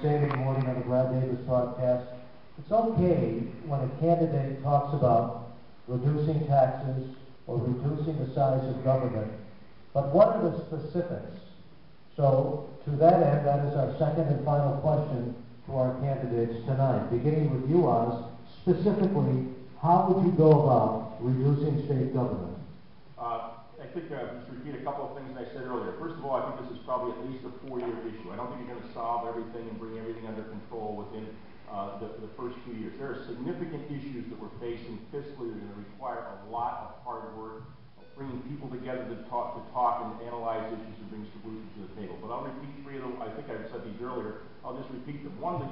Saturday morning on the Glad Neighbors podcast. It's okay when a candidate talks about reducing taxes or reducing the size of government, but what are the specifics? So, to that end, that is our second and final question to our candidates tonight. Beginning with you, Oz, specifically, how would you go about reducing state government? I think just repeat a couple of things I said earlier. First of all, I think this is probably at least a 4-year issue. I don't think you're going to solve everything and bring everything under control within the first 2 years. There are significant issues that we're facing fiscally that are going to require a lot of hard work, of bringing people together to talk and analyze issues and bring solutions to the table. But I'll repeat 3 of them. I think I've said these earlier. I'll just repeat them. One, we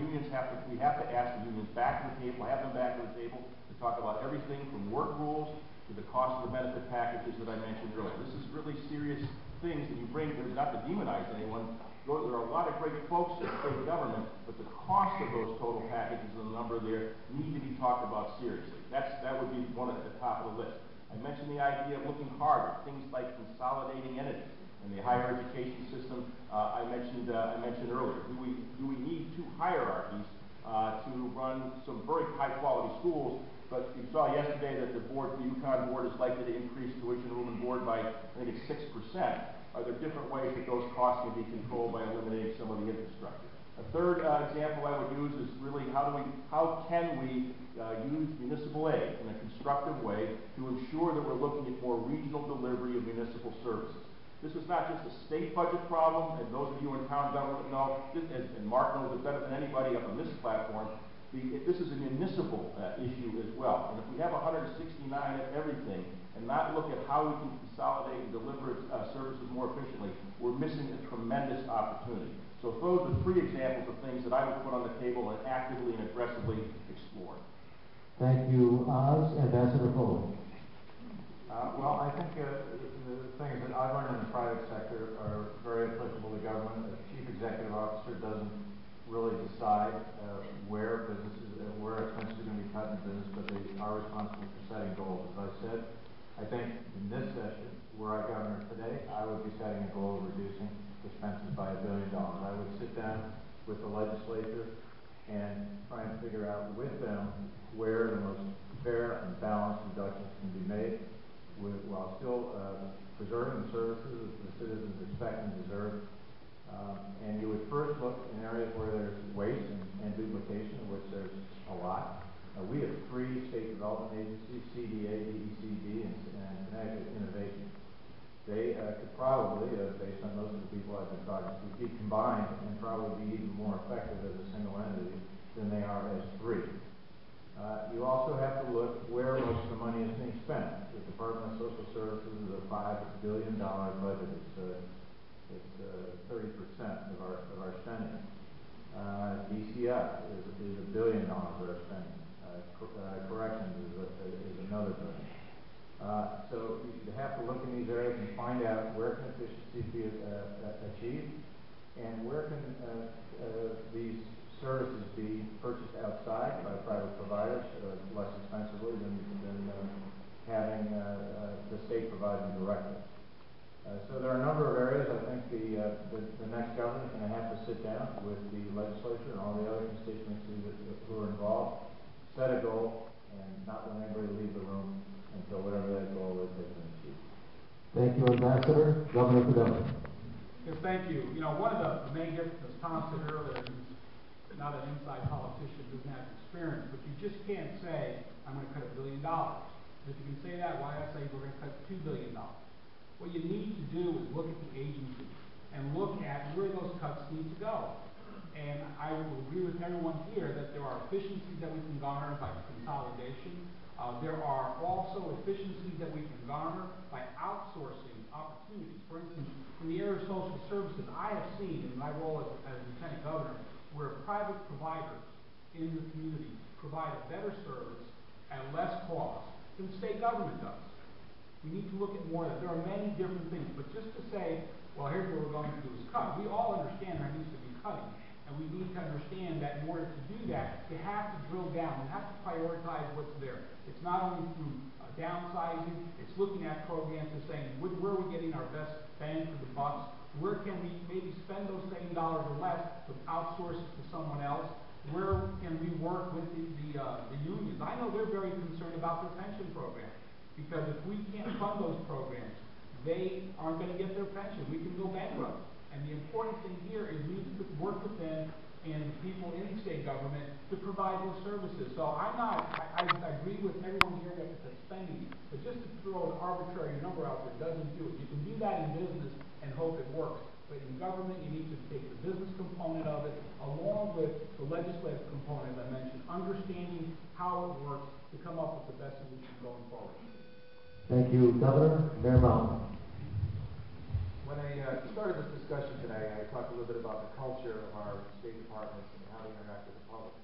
have to ask the unions back to the table, have them back to the table to talk about everything from work rules to the cost of the benefit packages that I mentioned earlier. This is really serious things that you bring, not to demonize anyone. There are a lot of great folks in state government, but the cost of those total packages and the number there need to be talked about seriously. That would be one at the top of the list. I mentioned the idea of looking hard at things like consolidating entities in the higher education system. I mentioned earlier. Do we need 2 hierarchies to run some very high quality schools? But you saw yesterday that the UConn board is likely to increase tuition room and board by, I think it's 6%. Are there different ways that those costs can be controlled by eliminating some of the infrastructure? A third example I would use is really how can we use municipal aid in a constructive way to ensure that we're looking at more regional delivery of municipal services. This is not just a state budget problem, and those of you in town government know, and Mark knows it better than anybody up on this platform, this is a municipal issue as well. And if we have 169 of everything and not look at how we can consolidate and deliver services more efficiently, we're missing a tremendous opportunity. So those are 3 examples of things that I would put on the table and actively and aggressively explore. Thank you, Oz. Ambassador Foley. Well, I think the things that I've learned in the private sector are very applicable to government. The chief executive officer doesn't really decide where expenses are going to be cut in business, but they are responsible for setting goals. As I said, I think in this session, were I governor today, I would be setting a goal of reducing expenses by $1 billion. I would sit down with the legislature and try and figure out with them where the most fair and balanced reductions can be made while still preserving the services that the citizens expect and deserve. And you would first look in areas where there's waste and duplication, of which there's a lot. We have 3 state development agencies, CDA, DECD, and Connecticut Innovation. They could probably, based on most of the people I've been talking to, be combined and probably be even more effective as a single entity than they are as 3. You also have to look where most of the money is being spent. The Department of Social Services is a $5 billion budget. It's 30% of our spending. DCF is $1 billion of our spending. Corrections is another $1 billion. So you have to look in these areas and find out where can efficiency be achieved, and where can these services be purchased outside by private providers less expensively than having the state provide them directly. So there are a number of areas. I think the next government is going to have to sit down with the legislature and all the other constituencies who are involved, set a goal, and not let anybody leave the room until whatever that goal is has been achieved. Thank you, Ambassador. Governor Fidel. Yes, thank you. You know, one of the main differences, Tom said earlier, he's not an inside politician, doesn't have experience, but you just can't say, I'm going to cut $1 billion. If you can say that, why I say we're going to cut $2 billion. What you need to do is look at the agencies and look at where those cuts need to go. And I will agree with everyone here that there are efficiencies that we can garner by consolidation. There are also efficiencies that we can garner by outsourcing opportunities. For instance, in the area of social services, I have seen in my role as Lieutenant Governor where private providers in the community provide a better service at less cost than state government does. We need to look at more of that. There are many different things, but just to say, well, here's what we're going to do is cut. We all understand there needs to be cutting, and we need to understand that in order to do that, you have to drill down. You have to prioritize what's there. It's not only through downsizing, it's looking at programs and saying, where are we getting our best bang for the bucks? Where can we maybe spend those same dollars or less to outsource it to someone else? Where can we work with the unions? I know they're very concerned about their pension program, because if we can't fund those programs, they aren't going to get their pension. We can go bankrupt. And the important thing here is we need to work with them and the people in state government to provide those services. So I agree with everyone here that it's spending, but just to throw an arbitrary number out there doesn't do it. You can do that in business and hope it works. But in government, you need to take the business component of it along with the legislative component, as I mentioned, understanding how it works to come up with the best solution going forward. Thank you, Governor. Mayor Mountain. When I started this discussion today, I talked a little bit about the culture of our state departments and how they interact with the public.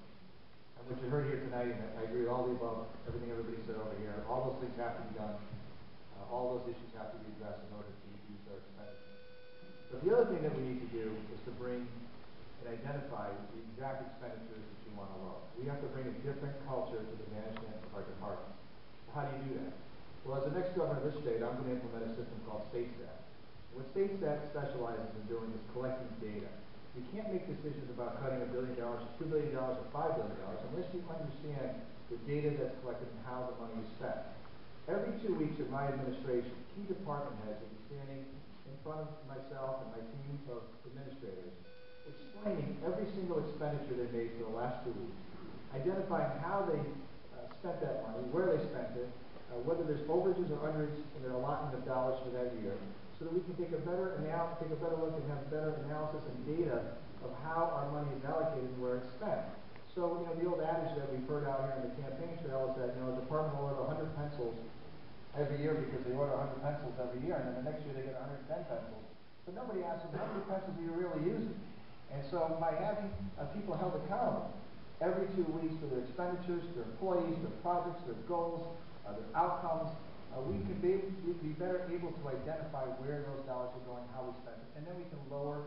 And what you heard here tonight, and I agree with all the above, everything everybody said over here, all those things have to be done. All those issues have to be addressed in order to reduce our expenditures. But the other thing that we need to do is to bring and identify the exact expenditures that you want to lower. We have to bring a different culture to the management of our departments. How do you do that? Well, as the next governor of this state, I'm going to implement a system called StateStat. What StateStat specializes in doing is collecting data. You can't make decisions about cutting $1 billion, or $2 billion, or $5 billion unless you understand the data that's collected and how the money is spent. Every 2 weeks in my administration, key department heads will be standing in front of myself and my team of administrators, explaining every single expenditure they made for the last 2 weeks, identifying how they spent that money, where they spent it, whether there's overages or underage in their allotment of dollars for that year, so that we can take a better look and have better analysis and data of how our money is allocated and where it's spent. So, the old adage that we've heard out here on the campaign trail is that, a department will order 100 pencils every year because they order 100 pencils every year, and then the next year they get 110 pencils. But nobody asks them, how many pencils are you really using? And so by having people held accountable every 2 weeks for their expenditures, their employees, their projects, their goals, their outcomes, we'd be better able to identify where those dollars are going, how we spend it, and then we can lower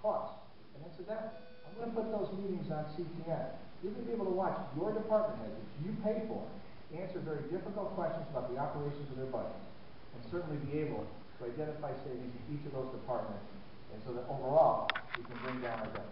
costs. And incidentally, I'm going to put those meetings on CTN. You're going to be able to watch your department heads that you pay for answer very difficult questions about the operations of their budgets, and certainly be able to identify savings in each of those departments, and so that overall we can bring down our debt.